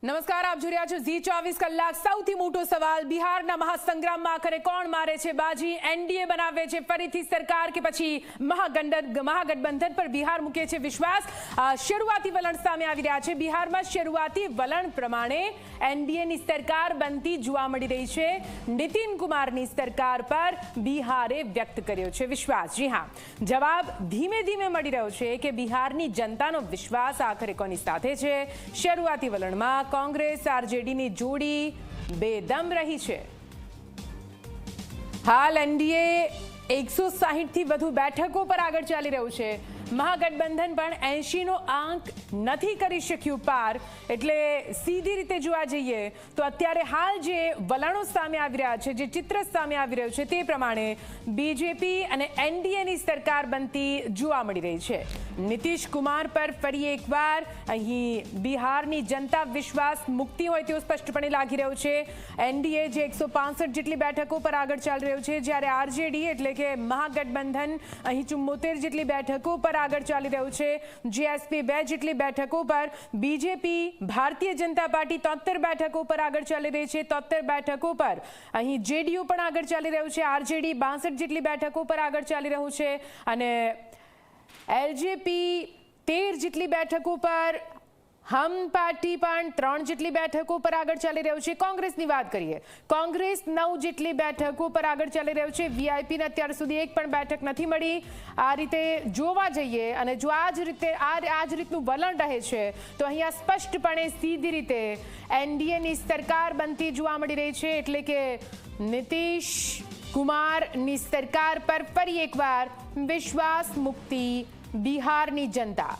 નમસ્કાર, આપ જોઈ રહ્યા છો ઝી 24 કલાક। સૌથી મોટો સવાલ, બિહારના મહાસંગ્રામમાં આખરે કોણ મારે છે બાજી? એનડીએ બનાવે છે ફરીથી સરકાર કે પછી મહાગઠબંધન પર બિહાર મૂકે છે વિશ્વાસ? શરૂઆતી વલણ સામે આવી રહ્યા છે। બિહારમાં શરૂઆતી વલણ પ્રમાણે એનડીએની સરકાર બનતી જોવા મળી રહી છે। નીતિન કુમારની સરકાર પર બિહારે વ્યક્ત કર્યો છે વિશ્વાસ। જી હા, જવાબ ધીમે ધીમે મળી રહ્યો છે કે બિહારની જનતાનો વિશ્વાસ આખરે કોની સાથે છે। શરૂઆતી વલણમાં કોંગ્રેસ આરજેડીની જોડી બેદમ રહી છે। હાલ એનડીએ 160 થી વધુ બેઠકો પર આગળ ચાલી રહ્યું છે। મહાગઠબંધન પણ 80નો આંક નથી કરી શક્યું પાર। એટલે સીધી રીતે જોવા જઈએ તો અત્યારે હાલ જે વલણો સામે આવી રહ્યા છે, જે ચિત્ર સામે આવી રહ્યું છે તે પ્રમાણે બીજેપી અને એનડીએની સરકાર બનતી જોવા મળી રહી છે। નીતિશ કુમાર પર ફરી એકવાર અહીં બિહારની જનતા વિશ્વાસ મુક્તિ હોય તેવું સ્પષ્ટપણે લાગી રહ્યું છે। એનડીએ જે 165 જેટલી બેઠકો પર આગળ ચાલી રહ્યું છે, જ્યારે આરજેડી એટલે કે મહાગઠબંધન અહીં 74 જેટલી બેઠકો પર આગળ ચાલી રહ્યું છે। જીએસપી 2 જેટલી બેઠકો પર, બીજેપી ભારતીય જનતા પાર્ટી 73 બેઠકો પર આગળ ચાલી રહી છે। 73 બેઠકો પર અહીં જેડીયુ પણ આગળ ચાલી રહ્યું છે। આરજેડી 62 જેટલી બેઠકો પર આગળ ચાલી રહ્યું છે અને એલજેપી 13 જેટલી બેઠકો પર, હમ પાર્ટી પણ 3 જેટલી બેઠકો પર આગળ ચાલી રહ્યું છે। કોંગ્રેસની વાત કરીએ, કોંગ્રેસ 9 જેટલી બેઠકો પર આગળ ચાલી રહ્યું છે। વીઆઈપીને અત્યાર સુધી એક પણ બેઠક નથી મળી। આ રીતે જોવા જઈએ અને જો આ જ રીતનું વલણ રહે છે તો અહીંયા સ્પષ્ટપણે સીધી રીતે એનડીએની સરકાર બનતી જોવા મળી રહી છે। એટલે કે નીતિશ કુમારની સરકાર પર ફરી એકવાર વિશ્વાસ મુક્તિ બિહારની જનતા।